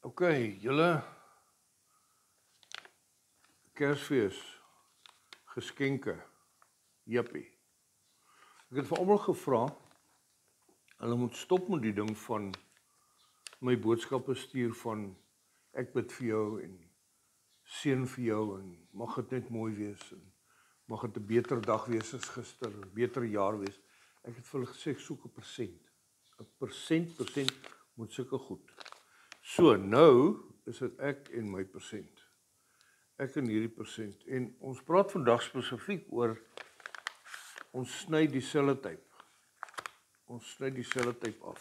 OK, julle Kersfees geskenke. Jippie. Ek het vir almal gevra, hulle moet stop met die ding van my boodskappe stuur van ek bid vir jou en seën vir jou en mag dit net mooi wees en mag dit 'n beter dag wees as gister, 'n beter jaar wees. Ek het vir hulle gesê ek soek 'n persent. 'n persent moet sulke goed. So nou is dit ek en my persent. Ek en hierdie persent. En ons praat vandag spesifiek oor ons sny dieselfde tyd. Ons sny dieselfde tyd af.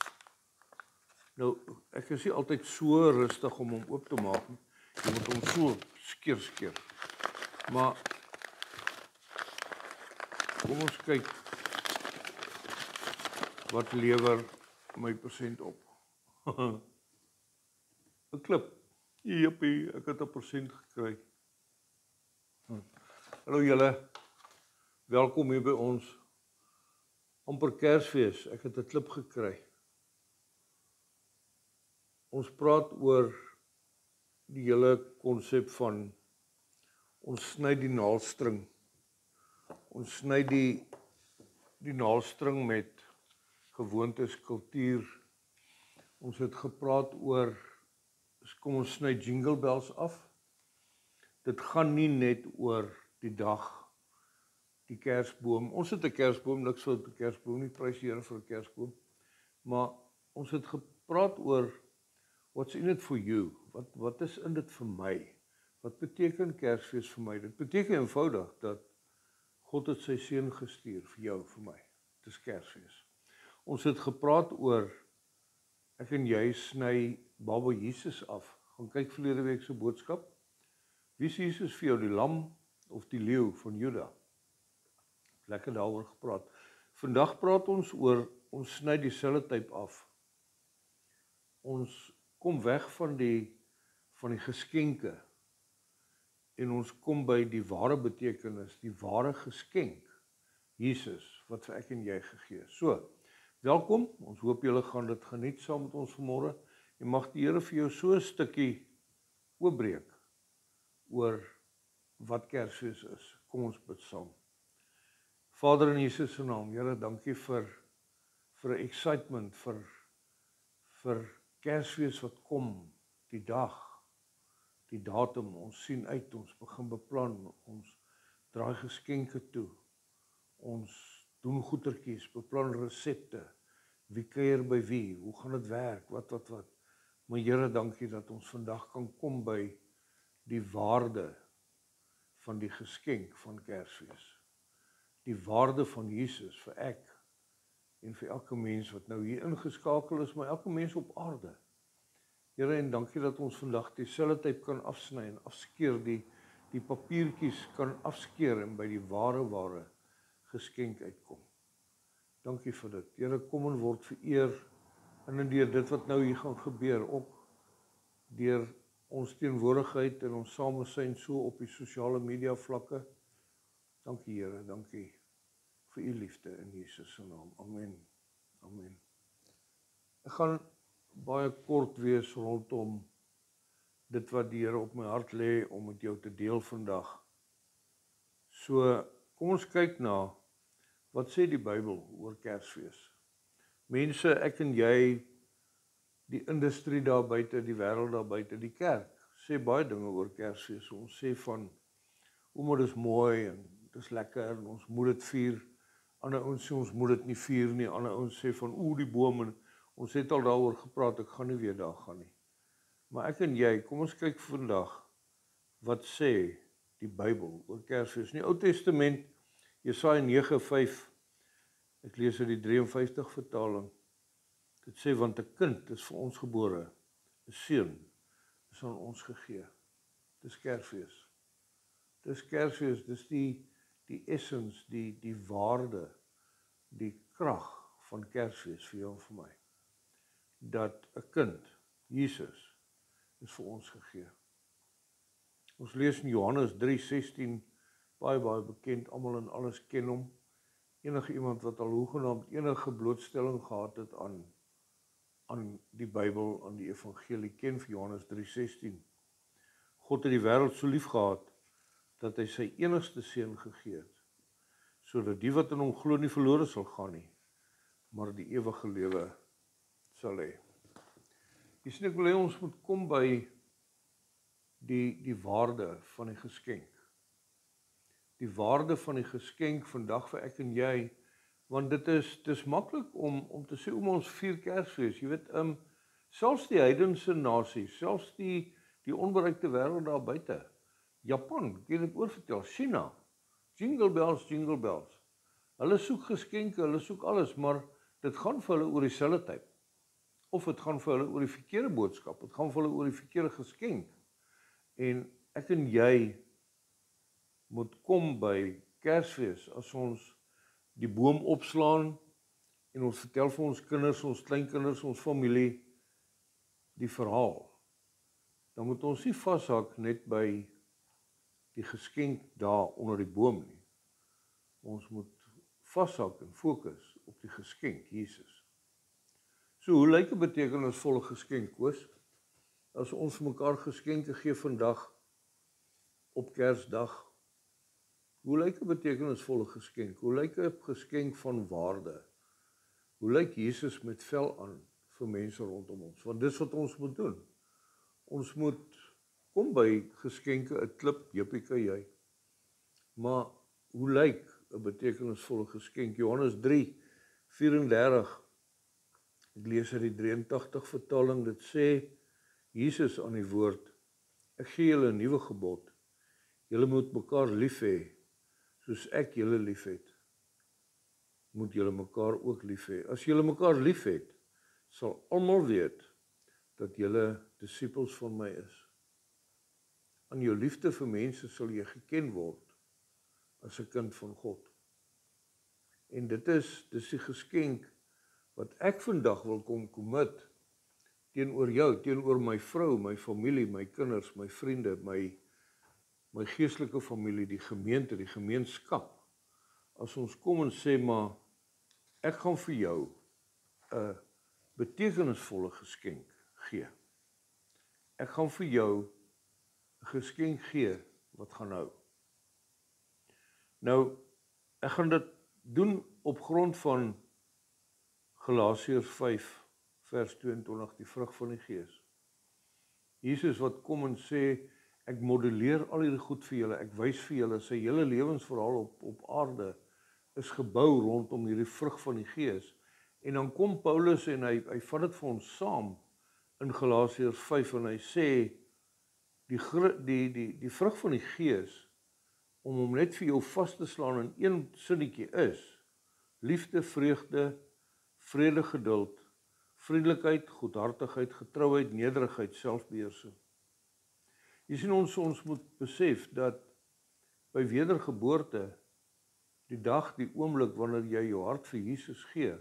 Nou, ek is nie altyd so rustig om hom oop te maak nie. Jy moet hom so skeer. Maar kom ons kyk wat lewer my persent op. 'n klip. Jippie, ek het 'n persent gekry. Hallo julle. Welkom hier by ons. Amper Kersfees. Ek het 'n klip gekry. Ons praat oor die hele konsep van ons sny die naaldstring. Ons sny die naaldstring met gewoontes, kultuur. Ons het gepraat oor, kom ons sny jingle bells af. Dit gaan nie net oor die dag, die Kersboom. Ons het 'n Kersboom, niks fout met 'n Kersboom nie, prys die Here vir 'n Kersboom. Maar ons het gepraat oor what's in it for you? Wat is in dit vir my? Wat beteken Kersfees vir my? Dit beteken eenvoudig dat God het sy seun gestuur vir jou, vir my. Dit is Kersfees. Ons het gepraat oor ek en jy sny Baba Jesus af. Gaan kyk verlede week se boodskap. Wie is Jesus vir jou, die lam of die leeu van Juda? Lekker daaroor gepraat. Vandag praat ons oor ons sny dieselfde tyd af. Ons kom weg van die geskenke en ons kom by die ware betekenis, die ware geskenk, Jesus, wat vir ek en jy gegee is. So, welkom, ons hoop julle gaan dit geniet saam met ons vanmôre en mag die Here vir jou so 'n stukkie oopbreek oor wat Kersfees is. Kom ons bid saam. Vader in Jesus se naam, Here, dankie vir 'n excitement, vir Kersfees wat kom, die dag, die datum, ons sien uit, ons begin beplan, ons draai geskenke toe, ons doen goetertjies, beplan resepte, wie kuier by wie, hoe gaan dit werk, wat. Maar Here, dankie dat ons vandag kan kom by die waarde van die geskenk van Kersfees. Die waarde van Jesus vir ek en vir elke mens wat nou hier ingeskakel is, maar elke mens op aarde. Here, en dankie dat ons vandag dieselfde tyd kan afsny en afskeer, die papiertjies kan afskeer en by die ware geskenk uitkom. Dankie vir dit. Here, kom en word vereer in en deur dit wat nou hier gaan gebeur, ook deur ons teenwoordigheid en ons samesyn so op die sosiale media vlakke. Dankie Here, dankie vir u liefde in Jesus se naam. Amen. Amen. Ek gaan baie kort wees rondom dit wat die Here op my hart lê om met jou te deel vandag. So, kom ons kyk na wat sê die Bybel oor Kersfees. Mense, ek en jy, die industrie daar buite, die wêreld daar buite, die kerk, sê baie dinge oor Kersfees. Ons sê van, maar dis mooi en dis lekker en ons moet dit vier. Ander ouens sê ons moet dit nie vier nie. Ander ouens sê van die boom en ons het al daaroor gepraat, ek gaan nie weer daar gaan nie. Maar ek en jy, kom ons kyk vandag wat sê die Bybel oor Kersfees. In die Ou Testament, Jesaja 9:5, ek lees uit die 53 vertaling. Dit sê, want 'n kind is vir ons gebore, 'n seun is aan ons gegee. Dis Kersfees. Dis Kersfees, dis die essence, die waarde, die krag van Kersfees vir jou en vir my. Dat 'n kind, Jesus, is vir ons gegee. Ons lees in Johannes 3:16, baie bekend, almal en alles ken hom. Enige iemand wat al hoegenaamd enige blootstelling gehad het aan aan die Bybel, aan die evangelie ken vir Johannes 3:16. God het die wêreld so lief gehad, dat hy sy enigste seun gegee het, sodat die wat in hom glo nie verlore sal gaan nie, maar die ewige lewe sal hê. Jy sien, ek wil hê ons moet kom by die waarde van die geskenk. Die waarde van die geskenk vandag vir ek en jy, want dit is maklik om te sê, ons vier Kersfees, jy weet, selfs die heidense nasies, selfs die onbereikte wêreld daar buite, Japan, kan dit oorvertel, China, jingle bells, hulle soek geskenke, hulle soek alles, maar dit gaan vir hulle oor dieselfde tyd, of dit gaan vir hulle oor die verkeerde boodskap, dit gaan vir hulle oor die verkeerde geskenk, en ek en jy moet kom by Kersfees, as ons die boom opslaan, en ons vertel vir ons kinders, ons kleinkinders, ons familie, die verhaal, dan moet ons nie vashak net by die geskenk daar onder die boom nie. Ons moet vashak en fokus op die geskenk, Jesus. So, hoe lyk 'n betekenisvolle geskenk, Koos? As ons vir mekaar geskenke gee vandag, op Kersdag, hoe lyk 'n betekenisvolle geskenk? Hoe lyk 'n geskenk van waarde? Hoe lyk Jesus met vel aan vir mense rondom ons? Want dis wat ons moet doen. Ons moet kom by geskenke, 'n klip, jippie jy. Maar hoe lyk 'n betekenisvolle geskenk? Johannes 3:34. Ek lees uit die 83 vertaling, dit sê, Jesus aan die woord, ek gee julle 'n nuwe gebod. Julle moet mekaar lief hê, soos ek julle lief het. Moet julle mekaar ook lief hê. As julle mekaar lief het, sal almal weet dat julle disippels van my is. Aan jou liefde vir mense sal jy geken word as 'n kind van God. En dis die geskenk wat ek vandag wil kom commit teenoor jou, teenoor my vrou, my familie, my kinders, my vriende, my geestelike familie, die gemeente, die gemeenskap. As ons kom en sê, maar ek gaan vir jou 'n betekenisvolle geskenk gee. Ek gaan vir jou 'n geskenk gee wat gaan hou. Nou, ek gaan dit doen op grond van Galasiërs 5 vers 22, die vrug van die Gees. Jesus wat kom en sê, ek modelleer al hierdie goed vir julle, ek wys vir julle, sy hele lewensverhaal op aarde is gebou rondom hierdie vrug van die Gees. En dan kom Paulus en hy vat dit vir ons saam in Galasiërs 5 en hy sê, die vrug van die Gees, om hom net vir jou vas te slaan in een sinnetjie is, liefde, vreugde, vrede, geduld, vriendelikheid, goedhartigheid, getrouheid, nederigheid, selfbeheersing. Jy sien, ons moet besef dat by wedergeboorte, die dag, die oomblik wanneer jy jou hart vir Jesus gee,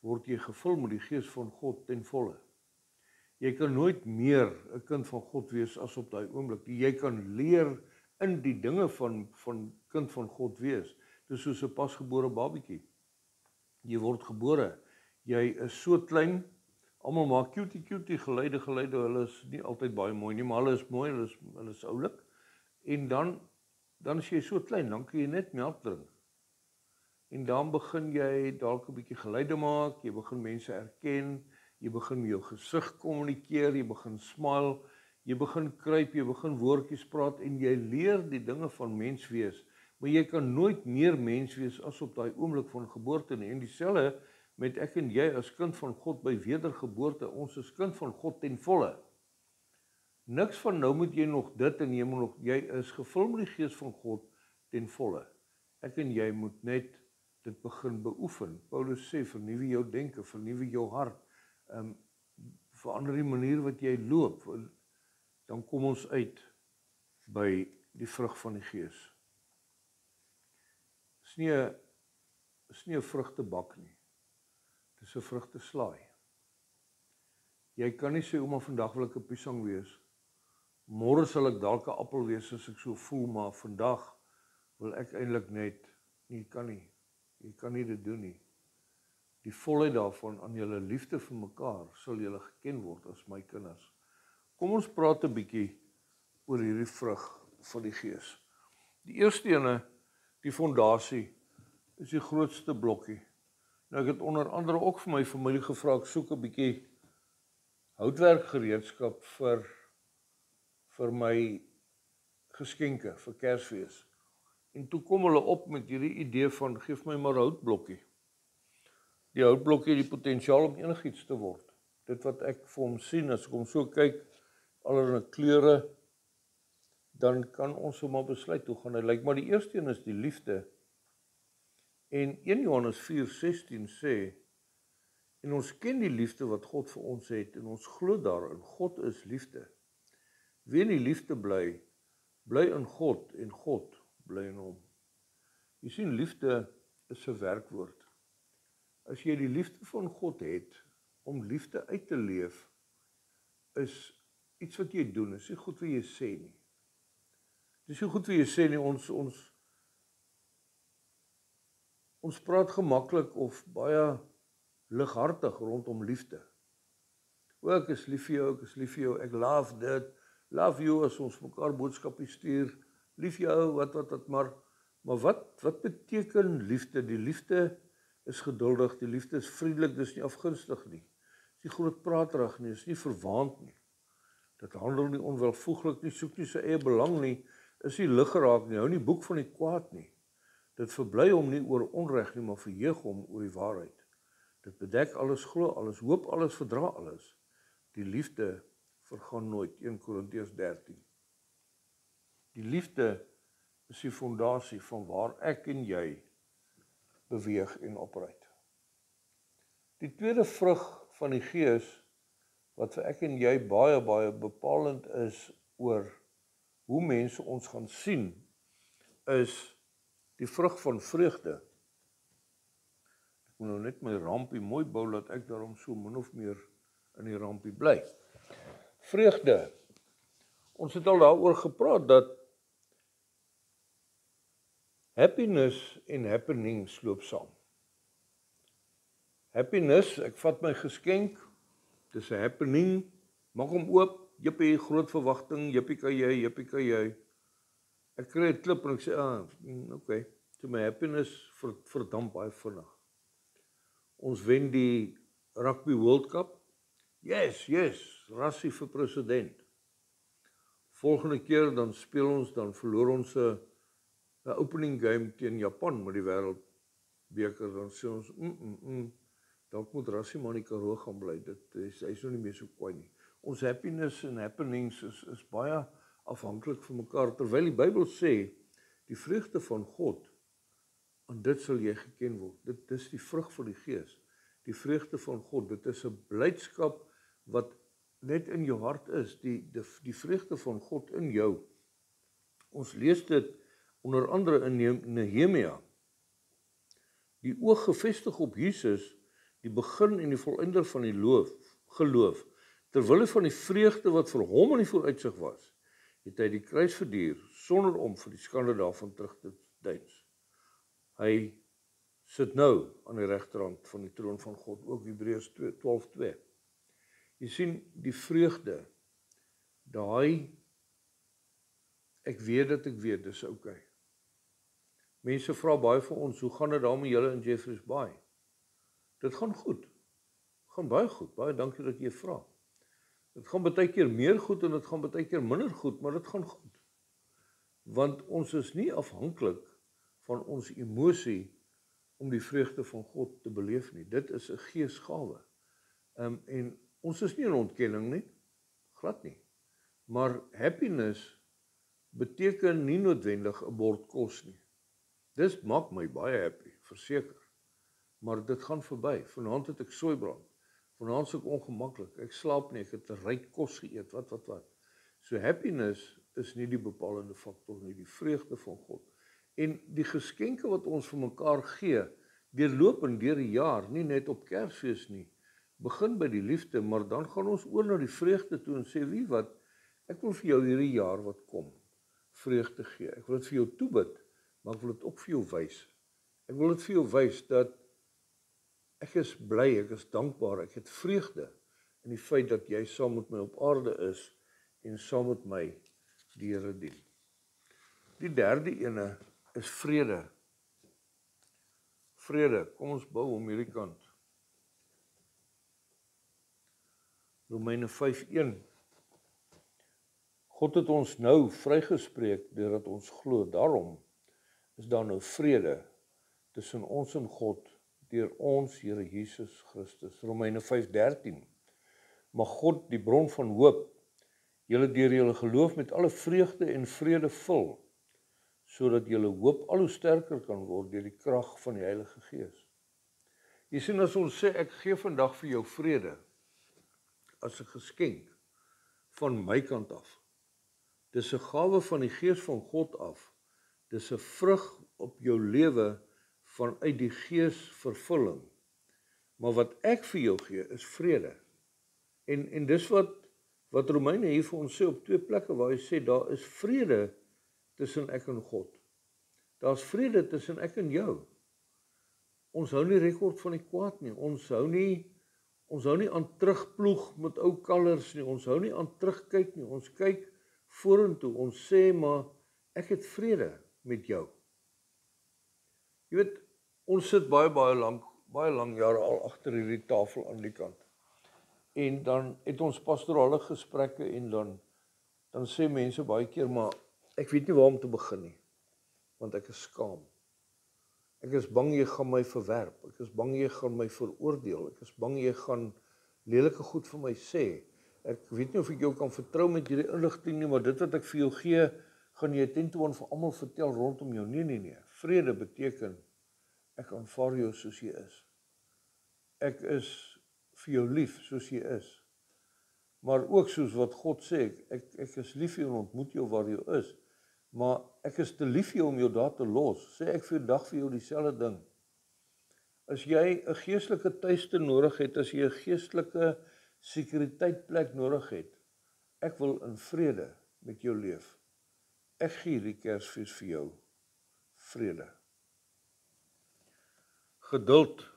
word jy gevul met die Gees van God ten volle. Jy kan nooit meer 'n kind van God wees as op daai oomblik. Jy kan leer in die dinge van kind van God wees. Dis soos 'n pasgebore babietjie. Jy word gebore. Jy is so klein. Almal maak cutie geluide, hulle is nie altyd baie mooi nie, maar hulle is mooi, hulle is oulik. En dan is jy so klein, dan kan jy net melk drink. En dan begin jy dalk 'n bietjie geluide maak, jy begin mense erken, jy begin met jou gesig kommunikeer, jy begin smile, jy begin kruip, jy begin woordjies praat en jy leer die dinge van mens wees. Maar jy kan nooit meer mens wees as op daai oomblik van geboorte nie. En dieselfde met ek en jy as kind van God by wedergeboorte, ons is kind van God ten volle. Niks van nou moet jy nog dit en jy is gevul met die Gees van God ten volle. Ek en jy moet net dit begin beoefen. Paulus sê, vernuwe jou denke, vernuwe jou hart, verander die manier wat jy loop, dan kom ons uit by die vrug van die Gees. Is nie 'n vrugtebak nie. Dis 'n vrugteslaai. Jy kan nie sê, ouma, vandag wil ek 'n piesang wees. Môre sal ek dalk 'n appel wees as ek so voel, maar vandag wil ek eintlik net, jy kan nie dit doen nie. die volheid daarvan aan julle liefde vir mekaar, sal julle geken word as my kinders. Kom ons praat 'n bietjie oor hierdie vrug van die Gees. Die eerste ene, die fondasie, is die grootste blokkie. Nou ek het onder andere ook vir my familie gevra, ek soek 'n bietjie houtwerkgereedskap vir my geskenke vir Kersfees. En toe kom hulle op met hierdie idee van, geef my maar 'n houtblokkie. Die houtblokkie het die potensiaal om enigiets te word. Dit wat ek vir hom sien, as ek hom so kyk, allerlei kleure, dan kan ons sommer besluit hoe gaan hy lyk. Maar die eerste een is die liefde. En 1 Johannes 4:16 sê, en ons ken die liefde wat God vir ons het, en ons glo daarin, God is liefde. Wie in die liefde bly, bly in God, en God bly in hom. Jy sien, liefde is 'n werkwoord. As jy die liefde van God het, om liefde uit te leef, is iets wat jy doen, is nie goed wat jy sê nie. Dis nie goed wat jy sê nie, ons praat gemaklik of baie lighartig rondom liefde. Ek is lief vir jou, ek is lief vir jou, ek love dit, love you as ons mekaar boodskappe stuur, lief jou, wat, maar wat beteken liefde? Die liefde is geduldig, die liefde is vriendelik, dis nie afgunstig nie. Dis nie grootpraterig nie, dis nie verwaand nie. Dit handel nie onwelvoeglik nie, soek nie sy eie belang nie, is nie liggeraak nie, hou nie boek van die kwaad nie. Dit verbly hom nie oor onreg nie, maar verheug hom oor die waarheid. Dit bedek alles, glo alles, hoop alles, verdra alles. Die liefde vergaan nooit, 1 Korintiërs 13. Die liefde is die fondasie van waar ek en jy beweeg en opruit. Die tweede vrug van die Gees, wat vir ek en jy baie bepalend is oor hoe mense ons gaan sien, is die vrug van vreugde. Ek moet nou net my rampie mooi bou, dat ek daarom so min of meer in die rampie bly. Vreugde. Ons het al daaroor gepraat, dat happiness en happenings loop saam. Happiness, ek vat my geskenk, dis 'n happening, maak hom oop, jippie, groot verwagting, jippie kan jy. Ek kry 'n klip en ek sê, okay, so my happiness verdamp baie vinnig. Ons wen die Rugby World Cup, yes, Rassie vir president. Volgende keer dan speel ons, dan verloor ons 'n opening game teen Japan met die wêreldbeker, dan sê ons, dalk moet Rassie maar in die Karoo gaan bly, hy is nou nie meer so kwaai nie. Ons happiness en happenings is baie afhanklik van mekaar, terwyl die Bybel sê, die vreugde van God, aan dit sal jy geken word. Dit is die vrug van die Gees, die vreugde van God, dit is 'n blydskap wat net in jou hart is, die vreugde van God in jou. Ons lees dit onder andere in Nehemia. Die oog gefestig op Jesus, die begin en die volëinder van die geloof, terwille van die vreugde wat vir hom in die vooruitsig was, het hy die kruis verduur, sonder om vir die skande daarvan terug te deins. Hy sit nou aan die regterhand van die troon van God, ook Hebreërs 12:2. Jy sien, die vreugde, ek weet dat ek weet, dis okay. Mense vra baie vir ons, hoe gaan dit daar met julle in Jeffreys Bay? Dit gaan goed, gaan baie goed, baie dankie dat jy vra. Dit gaan baie keer meer goed en dit gaan baie keer minder goed, maar dit gaan goed. Want ons is nie afhanklik van ons emosie om die vreugde van God te beleef nie. Dit is 'n geesgawe. En ons is nie in ontkenning nie, glad nie. Maar happiness beteken nie noodwendig 'n bord kos nie. Dis maak my baie happy, verseker. Maar dit gaan verby. Vanaand het ek soeibrand. Vanaand is ek ongemaklik. Ek slaap nie, ek het 'n ryk kos geëet, wat. So happiness is nie die bepalende faktor nie, die vreugde van God. En die geskenke wat ons vir mekaar gee, deurlopend deur die jaar, nie net op Kersfees nie, begin by die liefde, maar dan gaan ons oor na die vreugde toe en sê, wie wat, ek wil vir jou hierdie jaar wat kom, vreugde gee. Ek wil dit vir jou toebid, maar ek wil dit ook vir jou wys. Ek wil dit vir jou wys dat Ek is bly, ek is dankbaar, ek het vreugde in die feit dat jy saam met my op aarde is en saam met my die Here dien. Die derde ene is vrede. Vrede, kom ons bou om hierdie kant. Romeine 5:1. God het ons nou vrygespreek deurdat ons glo. Daarom is daar nou vrede tussen ons en God deur ons Here Jesus Christus. Romeine 5:13. Mag God, die bron van hoop, julle deur julle geloof met alle vreugde en vrede vul, sodat julle hoop al hoe sterker kan word deur die krag van die Heilige Gees. Jy sien, as ons sê, ek gee vandag vir jou vrede, as 'n geskenk van my kant af. Dis 'n gawe van die Gees van God af. Dis 'n vrug op jou lewe vanuit die Gees vervulling. Maar wat ek vir jou gee, is vrede. En dis wat Romeine hier vir ons sê op 2 plekke waar hy sê, daar is vrede tussen ek en God. Daar's vrede tussen ek en jou. Ons hou nie rekord van die kwaad nie. Ons hou nie aan terugploeg met ou kalvers nie. Ons hou nie aan terugkyk nie. Ons kyk vorentoe. Ons sê maar, ek het vrede met jou. Jy weet, ons sit baie lang jare al agter hierdie tafel aan die kant. En dan het ons pastorale gesprekke en dan sê mense baie keer, maar ek weet nie waar om te begin nie, want ek is skaam. Ek is bang jy gaan my verwerp, ek is bang jy gaan my veroordeel, ek is bang jy gaan lelike goed vir my sê. Ek weet nie of ek jou kan vertrou met hierdie inligting nie, maar dit wat ek vir jou gee, gaan jy ten toon vir almal vertel rondom jou. Nee. Vrede beteken, ek aanvaar jou soos jy is. Ek is vir jou lief soos jy is. Maar ook soos wat God sê, ek is lief vir jou en ontmoet jou waar jy is. Maar ek is te lief vir jou om jou daar te los. Sê ek vandag vir jou dieselfde ding. As jy 'n geestelike tuiste nodig het, as jy 'n geestelike sekuriteitplek nodig het, ek wil in vrede met jou leef. Ek gee hierdie Kersfees vir jou vrede. Geduld.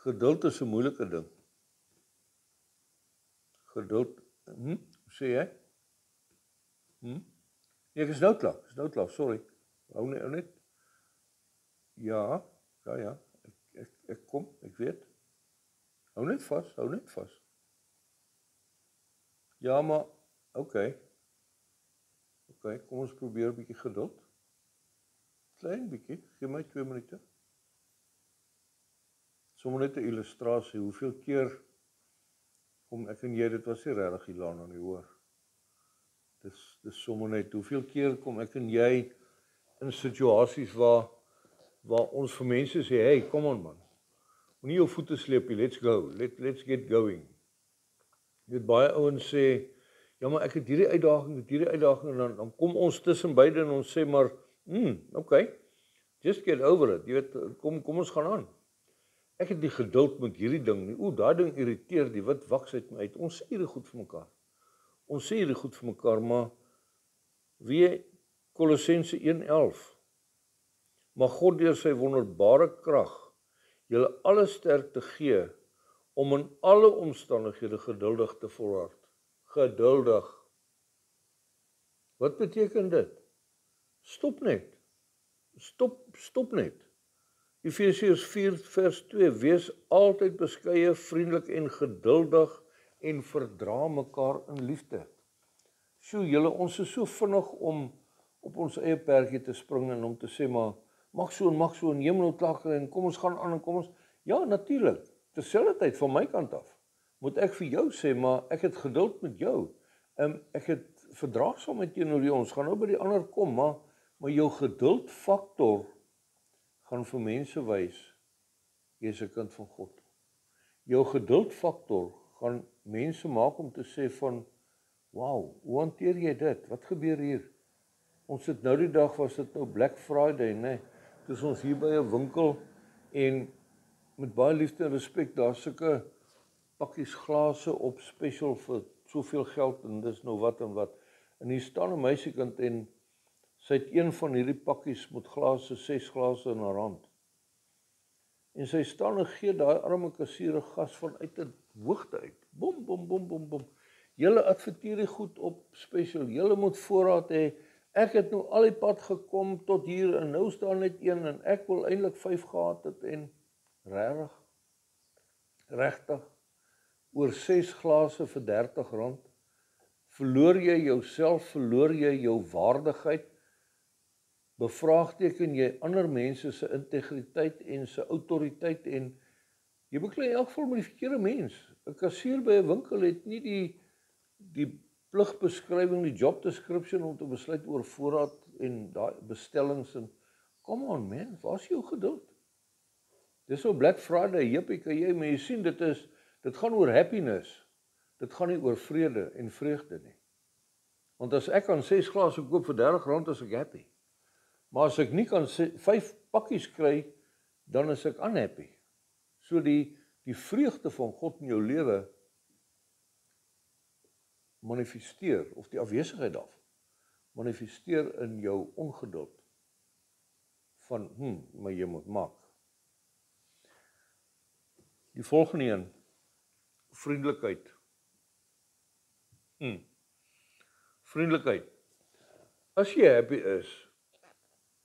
Geduld is 'n moeilike ding. Geduld, hoe sê jy? Ek is nou klaar, sorry. Hou net. Ja, ek kom, ek weet. Hou net vas. Ja, maar, okay, kom ons probeer 'n bietjie geduld. Klein bietjie, gee my 2 minute. Sommige net 'n illustrasie, hoeveel keer kom ek en jy, dit was nie regtig Ilana nie, hoor. Dis sommer net, hoeveel keer kom ek en jy in situasies waar ons vir mense sê, hey, come on man, moenie jou voete sleep nie, let's go, let's get going. Jy weet, baie ouens sê, ja maar ek het hierdie uitdaging, en dan kom ons tussen beide en ons sê maar, okay, just get over it, jy weet, kom ons gaan aan. Ek het nie geduld met hierdie ding nie, daai ding irriteer die wit waks uit my uit, ons sê hierdie goed vir mekaar, maar wie Kolossense 1:11, mag God deur sy wonderbare krag julle alle sterkte gee om in alle omstandighede geduldig te volhard. Geduldig. Wat beteken dit? Stop net. Stop net. Efesiërs 4:2, wees altyd beskeie, vriendelik en geduldig en verdra mekaar in liefde. So julle, ons is so vinnig om op ons eie perdjie te spring en om te sê maar, mag so en jy moet nou klaar kry en kom ons gaan aan en kom ons, ja natuurlik, terselfdertyd van my kant af, moet ek vir jou sê, maar ek het geduld met jou, ek het verdraagsaamheid teenoor jou, ons gaan nou by die ander kom, maar jou geduldfaktor gaan vir mense wys, jy is 'n kind van God. Jou geduldfaktor gaan mense maak om te sê van, wow, hoe hanteer jy dit? Wat gebeur hier? Ons het nou die dag, was dit nou Black Friday, nee, dis ons hier by 'n winkel en met baie liefde en respek, daar sulke pakkies glase op special vir soveel geld en dis nou wat en wat. En hier staan 'n meisiekind en sy het een van hierdie pakkies met glase, 6 glase in haar hand. En sy staan en gee daai arme kassier 'n gas vanuit 'n hoogte uit. Bom, bom, bom, bom, bom. Julle adverteer die goed op spesial. Julle moet voorraad hê. Ek het nou al die pad gekom tot hier en nou staan net een en ek wil eintlik 5 gehad het en regtig oor 6 glase vir R30. Verloor jy jouself, verloor jy jou waardigheid, bevraagteken jy ander mense se integriteit en se autoriteit en jy beklei in elk geval met die verkeerde mens. 'n Kassier by 'n winkel het nie die pligbeskrywing, die job description om te besluit oor voorraad en daai bestellings en come on man, waar is jou geduld? Dis so Black Friday, jippie, kan jy, maar jy sien dit gaan oor happiness. Dit gaan nie oor vrede en vreugde nie. Want as ek kan 6 glase koop vir R30, is ek happy. Maar as ek nie kan 5 pakkies kry, dan is ek unhappy. So die vreugde van God in jou lewe manifesteer, of die afwesigheid daarvan, manifesteer in jou ongeduld van, maar jy moet maak. Die volgende een, vriendelikheid. Vriendelikheid. As jy happy is,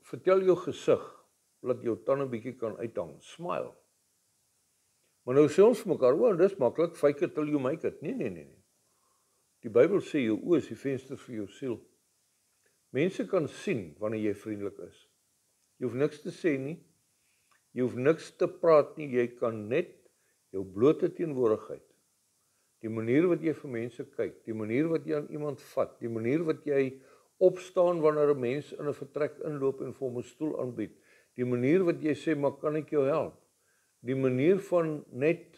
vertel jou gesig, laat jou tande bietjie kan uithang, smile. Maar nou sê ons vir mekaar, dis maklik, fake it till you make it. Nee. Die Bybel sê jou oë is die venster vir jou siel. Mense kan sien wanneer jy vriendelik is. Jy hoef niks te sê nie, jy hoef niks te praat nie, jy kan net jou blote teenwoordigheid, die manier wat jy vir mense kyk, die manier wat jy aan iemand vat, die manier wat jy opstaan wanneer 'n mens in 'n vertrek inloop en vir hom 'n stoel aanbied, die manier wat jy sê, maar kan ek jou help? Die manier van net,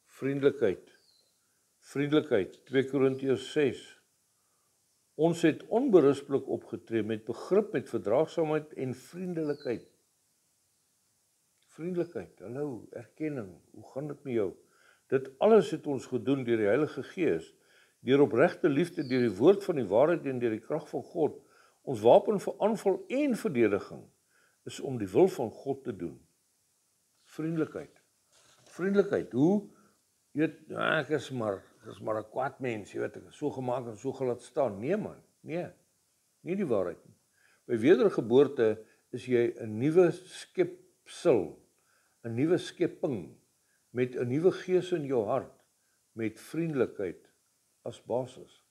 vriendelikheid. Vriendelikheid, 2 Korintiërs 6. Ons het onberispelik opgetree met begrip, met verdraagsaamheid en vriendelikheid. Vriendelikheid, hallo, erkenning, hoe gaan dit met jou? Dit alles het ons gedoen deur die Heilige Gees, deur opregte liefde, deur die woord van die waarheid en deur die krag van God. Ons wapen vir aanval en verdediging is om die wil van God te doen. Vriendelikheid. Vriendelikheid, hoe? Jy weet, ek is maar 'n kwaad mens, jy weet, ek is so gemaak en so gelaat staan. Nee man, nee, nie die waarheid nie. By wedergeboorte is jy 'n nuwe skepsel, 'n nuwe skepping, met 'n nuwe gees in jou hart, met vriendelikheid as basis.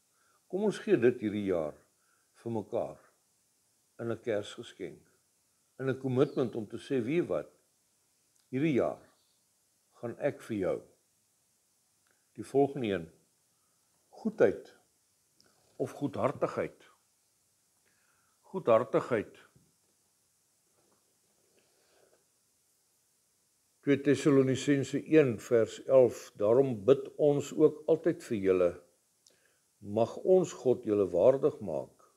Kom ons gee dit hierdie jaar vir mekaar, in 'n Kersgeskenk, in 'n commitment om te sê, wie wat, hierdie jaar gaan ek vir jou. Die volgende een, goedheid of goedhartigheid. Goedhartigheid. 2 Tessalonisense 1 vers 11, daarom bid ons ook altyd vir julle, mag ons God julle waardig maak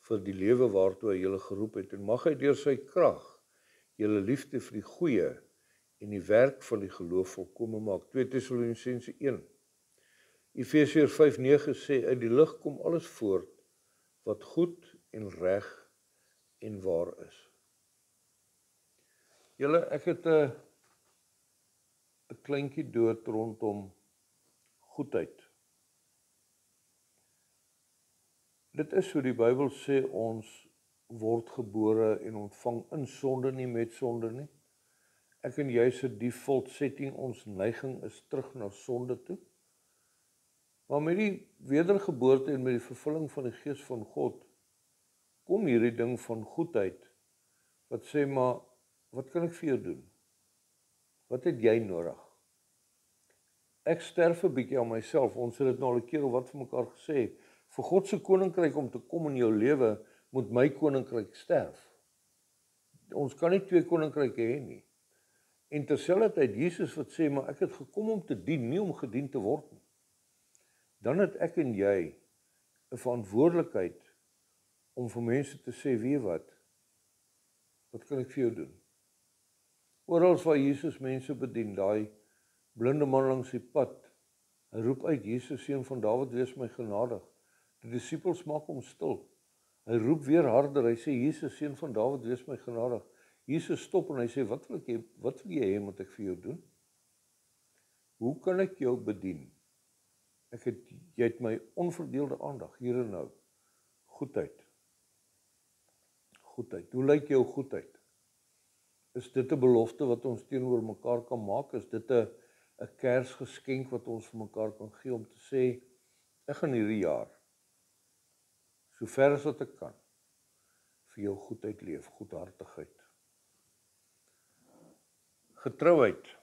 vir die lewe waartoe hy julle geroep het, en mag hy deur sy krag julle liefde vir die goeie en die werk van die geloof volkome maak. 2 Tessalonisense 1. Efesiërs 5:9 sê, uit die lig kom alles voort wat goed en reg en waar is. Julle, ek het 'n kleintjie dood rondom goedheid. Dit is so die Bybel sê, ons word gebore en ontvang in sonde, nie met sonde nie. Ek en jy se default setting, ons neiging is terug na sonde toe. Maar met die wedergeboorte en met die vervulling van die Gees van God, kom hierdie ding van goedheid, wat sê, maar, wat kan ek vir jou doen? Wat het jy nodig? Ek sterf 'n bietjie aan myself, ons het dit nou al 'n keer of wat vir mekaar gesê, vir God se koninkryk om te kom in jou lewe, moet my koninkryk sterf. Ons kan nie 2 koninkryke hê nie. En terselfdertyd Jesus wat sê, maar ek het gekom om te dien, nie om gedien te word nie. Dan het ek en jy 'n verantwoordelikheid om vir mense te sê, weet wat kan ek vir jou doen? Oral waar Jesus mense bedien, daai blinde man langs die pad, hy roep uit, Jesus, seun van Dawid, wees my genadig. Die disippels maak hom stil. Hy roep weer harder, hy sê, Jesus, seun van Dawid, wees my genadig. Jesus stop en hy sê, wat wil jy hê moet ek vir jou doen? Hoe kan ek jou bedien? Jy het my onverdeelde aandag, hier en nou. Goedheid. Goedheid. Hoe lyk jou goedheid? Is dit 'n belofte wat ons teenoor mekaar kan maak? Is dit 'n Kersgeskenk wat ons vir mekaar kan gee om te sê, ek gaan hierdie jaar, so ver as wat ek kan, vir jou goedheid leef, goedhartigheid. Getrouheid.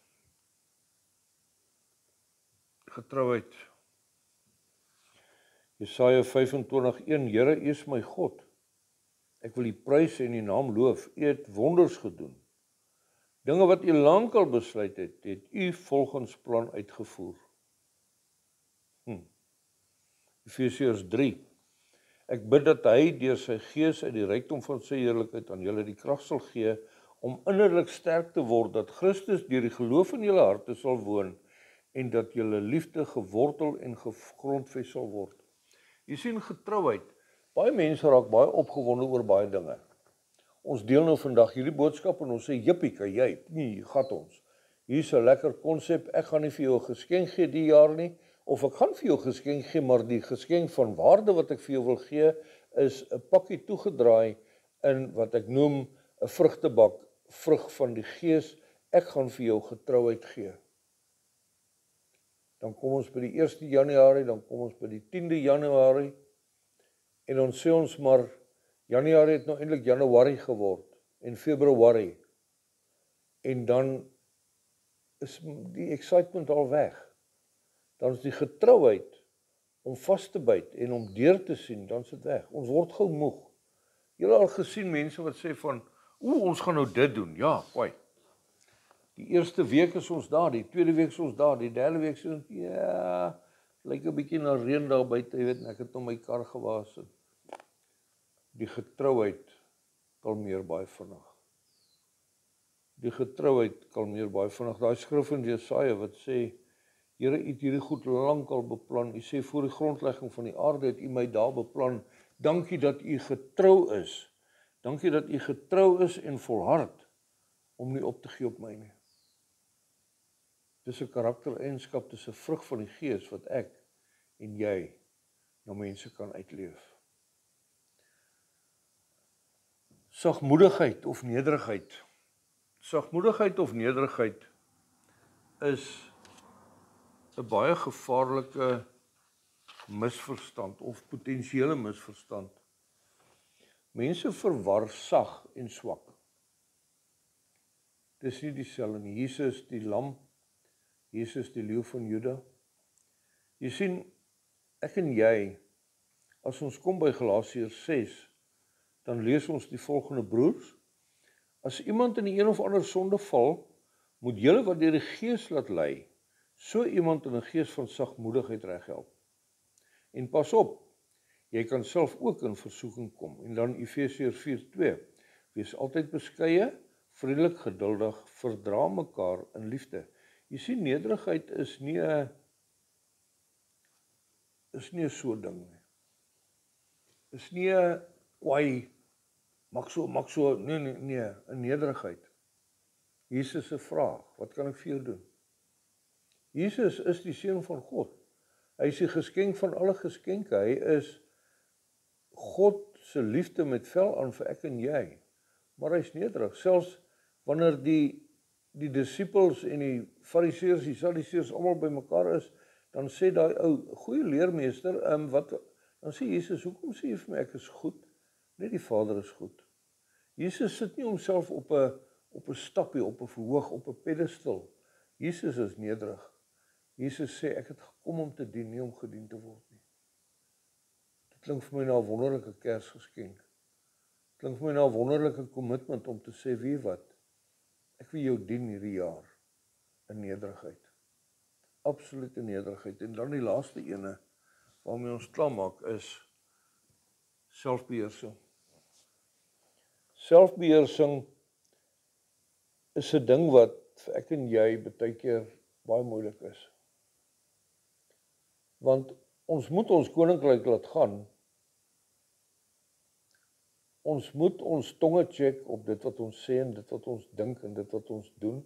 Getrouheid. Jesaja 25:1, Here, U is my God. Ek wil U prys en U naam loof. U het wonders gedoen. Dinge wat U lankal besluit het, het U volgens plan uitgevoer. Efesiërs 3. Ek bid dat Hy deur sy Gees uit die rykdom van sy heerlikheid aan julle die krag sal gee om innerlik sterk te word, dat Christus deur die geloof in julle harte sal woon en dat julle liefde gewortel en gegrondves sal word. Jy sien getrouheid. Baie mense raak baie opgewonde oor baie dinge. Ons deel nou vandag hierdie boodskap en ons sê, jippie, kan jy? Nee, gat ons. Hier's 'n lekker konsep, ek gaan nie vir jou 'n geskenk gee die jaar nie, of ek gaan vir jou geskenk gee, maar die geskenk van waarde wat ek vir jou wil gee, is 'n pakkie toegedraai in wat ek noem 'n vrugtebak, vrug van die Gees. Ek gaan vir jou getrouheid gee. Dan kom ons by die 1 Januarie, dan kom ons by die 10de Januarie, en dan sê ons maar, Januarie het nou eintlik Januarie geword, en Februarie, en dan is die excitement al weg. Dan is die getrouheid om vas te byt en om deur te sien, dan is dit weg. Ons word gou moeg. Julle al gesien mense wat sê van, ons gaan nou dit doen. Ja, kwai. Die eerste week is ons daar, die tweede week is ons daar, die derde week is ons, ja, lyk 'n bietjie na reën daar buite, jy weet, ek het nou my kar gewas. Die getrouheid kalmeer baie vinnig. Die getrouheid kalmeer baie vinnig. Daai skrif in Jesaja wat sê, Here, U het hierdie goed lankal beplan. U sê voor die grondlegging van die aarde het U my daar beplan. Dankie dat U getrou is. Dankie dat U getrou is en volhard om nie op te gee op my nie. Dis 'n karaktereienskap, dis 'n vrug van die Gees wat ek en jy na mense kan uitleef. Sagmoedigheid of nederigheid. Sagmoedigheid of nederigheid is 'n baie gevaarlike misverstand of potensiële misverstand. Mense verwar sag en swak. Dis nie dieselfde nie. Jesus die lam, Jesus die leeu van Juda. Jy sien, ek en jy, as ons kom by Galasiërs 6, dan lees ons die volgende: broers, as iemand in die een of ander sonde val, moet julle wat deur die Gees laat lei, so iemand in 'n gees van sagmoedigheid reghelp. En pas op, jy kan self ook in versoeking kom. En dan Efesiërs 4:2, wees altyd beskeie, vriendelik, geduldig, verdra mekaar in liefde. Jy sien, nederigheid is nie 'n so ding nie. Is nie 'n kwai, maak so, nee, 'n nederigheid. Jesus se vraag, wat kan ek vir jou doen? Jesus is die Seun van God. Hy is die geskenk van alle geskenke. Hy is God se liefde met vel aan vir ek en jy. Maar hy's nederig. Selfs wanneer die disippels en die fariseërs, die sadduseërs almal bymekaar is, dan sê daai ou, goeie leermeester, dan sê Jesus, hoekom sê jy vir my ek is goed? Net die Vader is goed. Jesus sit nie homself op 'n stappie, op 'n verhoog, op 'n pedestal. Jesus is nederig. Jesus sê, ek het gekom om te dien, nie om gedien te word nie. Dit klink vir my na 'n wonderlike Kersgeskenk. Dit klink vir my na 'n wonderlike kommitment om te sê, wie wat, ek wil jou dien hierdie jaar, in nederigheid. Absolute nederigheid. En dan die laaste ene, waarmee ons klaarmaak, is selfbeheersing. Selfbeheersing is 'n ding wat vir ek en jy baie keer baie moeilik is. Want ons moet ons koninkryk laat gaan. Ons moet ons tonge check op dit wat ons sê en dit wat ons dink en dit wat ons doen.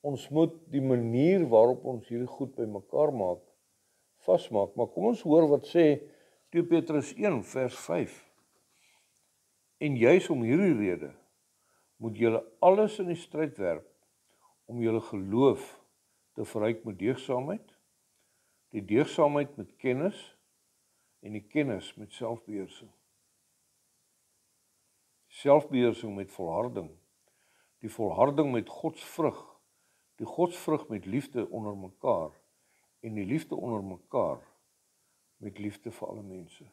Ons moet die manier waarop ons hierdie goed by mekaar maak, vasmaak. Maar kom ons hoor wat sê 2 Petrus 1 vers 5. En juis om hierdie rede moet julle alles in die stryd werp om julle geloof te verryk met deugsaamheid, die deugsaamheid met kennis en die kennis met selfbeheersing. Selfbeheersing met volharding, die volharding met godsvrug, die godsvrug met liefde onder mekaar en die liefde onder mekaar met liefde vir alle mense.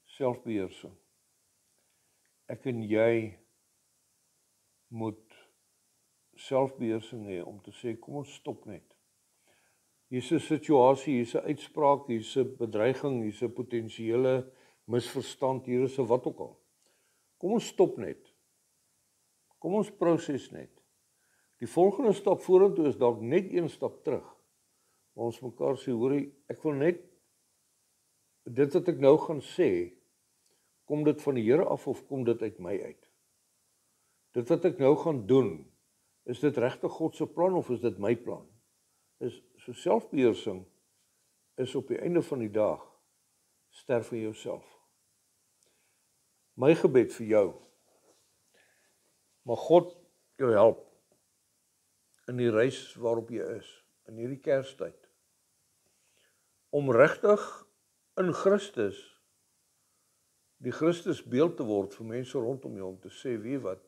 Selfbeheersing. Ek en jy moet selfbeheersing hê om te sê, kom ons stop net. Hier is 'n situasie, hier is 'n uitspraak, hier is 'n bedreiging, hier is 'n potensiële misverstand, hier is 'n wat ook al. Kom ons stop net. Kom ons proses net. Die volgende stap vorentoe is dalk net een stap terug. Maar ons mekaar sê, hoorie, ek wil net dit wat ek nou gaan sê, kom dit van die Here af of kom dit uit my uit? Dit wat ek nou gaan doen, is dit regtig God se plan of is dit my plan? So selfbeheersing is op die einde van die dag sterf vir jouself. My gebed vir jou, mag God jou help in die reis waarop jy is, in hierdie Kerstyd, om regtig in Christus, die Christus beeld te word vir mense rondom jou, om te sê, weet wat,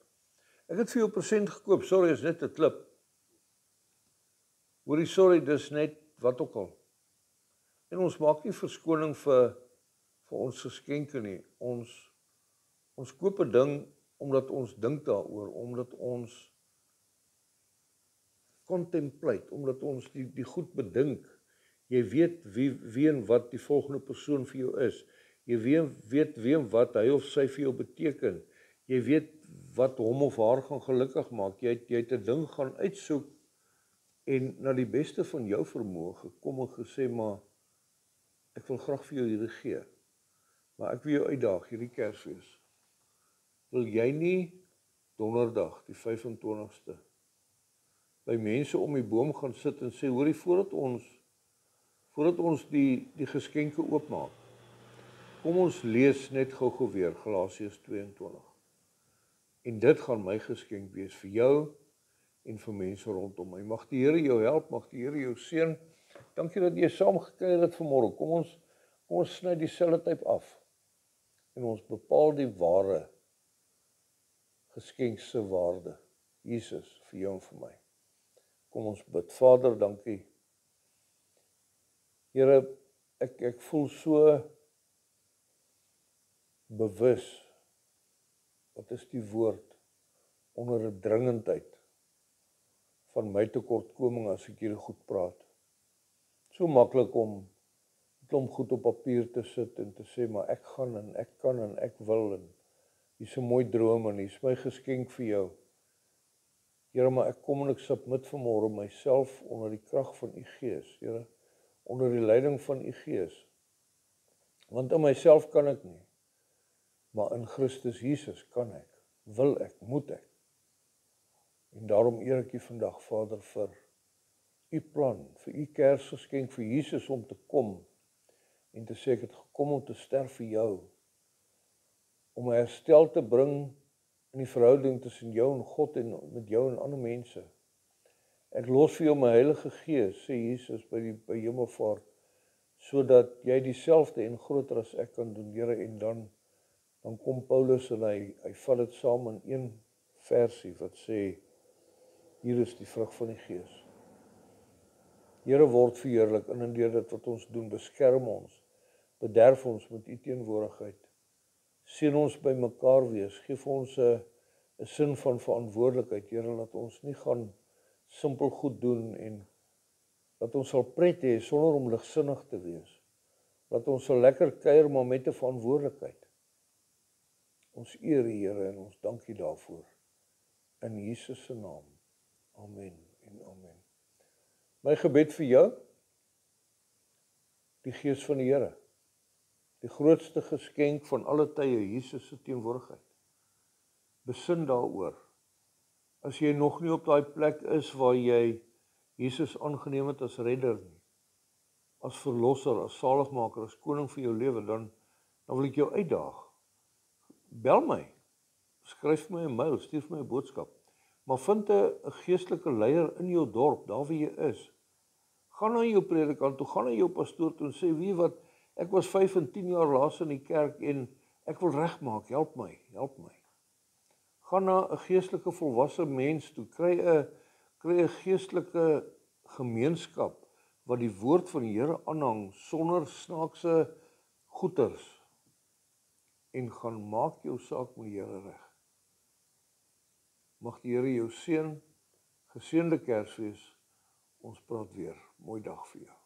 ek het vir jou persent gekoop, sorry, is net 'n klip. Hoorie, sorry, dis net wat ook al. En ons maak nie verskoning vir ons geskenke nie. Ons koop 'n ding omdat ons dink daaroor, omdat ons contemplate, omdat ons die goed bedink. Jy weet wie en wat die volgende persoon vir jou is. Jy weet wie en wat hy of sy vir jou beteken. Jy weet wat hom of haar gaan gelukkig maak. Jy het 'n ding gaan uitsoek en na die beste van jou vermoë gekom en gesê, maar ek wil graag vir jou hierdie gee. Maar ek wil jou uitdaag hierdie Kersfees. Wil jy nie donderdag die 25ste by mense om die boom gaan sit en sê, hoorie, voordat ons die geskenke oopmaak, kom ons lees net gou weer Galasiërs 22. En dit gaan my geskenk wees vir jou en vir mense rondom my. Mag die Here jou help, mag die Here jou seën. Dankie dat jy saam gekuier het vanmôre. Kom ons sny die sellotape af en ons bepaal die ware geskenk se waarde. Jesus, vir jou en vir my. Kom ons bid. Vader, dankie. Here, ek voel so bewus, wat is die woord, onder 'n dringendheid van my tekortkoming as ek hier goed praat. So maklik om 'n klomp goed op papier te sit en te sê, maar ek gaan en ek kan en ek wil en hier's 'n mooi droom en hier's my geskenk vir jou. Here, maar ek kom en ek submit vanmôre myself onder die krag van u Gees, Here, onder die leiding van u Gees. Want in myself kan ek nie, maar in Christus Jesus kan ek, wil ek, moet ek. En daarom eer ek u vandag, Vader, vir u plan, vir u Kersgeskenk vir Jesus om te kom en te sê ek het gekom om te sterf vir jou, om 'n herstel te bring in die verhouding tussen jou en God en met jou en ander mense. Ek los vir jou my Heilige Gees, sê Jesus by Hemelvaart, sodat jy dieselfde en groter as ek kan doen, Here, en dan kom Paulus en hy vat dit saam in een versie wat sê, hier is die vrug van die Gees. Here, word verheerlik in en deur dit wat ons doen, beskerm ons, bederf ons met u teenwoordigheid. Seën ons by mekaar wees, geef ons 'n sin van verantwoordelikheid, Here, dat ons nie gaan simpel goed doen en dat ons sal pret hê sonder om ligsinnig te wees. Dat ons sal lekker kuier maar met 'n verantwoordelikheid. Ons eer U, Here, en ons dank U daarvoor. In Jesus se naam. Amen en amen. My gebed vir jou, die Gees van die Here, Die grootste geskenk van alle tye, Jesus se teenwoordigheid. Besin daaroor. As jy nog nie op daai plek is waar jy Jesus aangeneem het as redder nie, as verlosser, as saligmaker, as koning vir jou lewe, dan wil ek jou uitdaag. Bel my, skryf my 'n mail, stuur my 'n boodskap. Maar vind 'n geestelike leier in jou dorp, daar waar jy is. Gaan na jou predikant toe, gaan na jou pastoor toe en sê, wie wat, ek was 5 en 10 jaar laas in die kerk en ek wil regmaak, help my. Gaan na 'n geestelike volwasse mens toe, kry 'n geestelike gemeenskap wat die woord van die Here aanhang sonder snaakse goeters en gaan maak jou saak met die Here reg. Mag die Here jou seën, geseënde Kersfees. Ons praat weer. Mooi dag vir jou.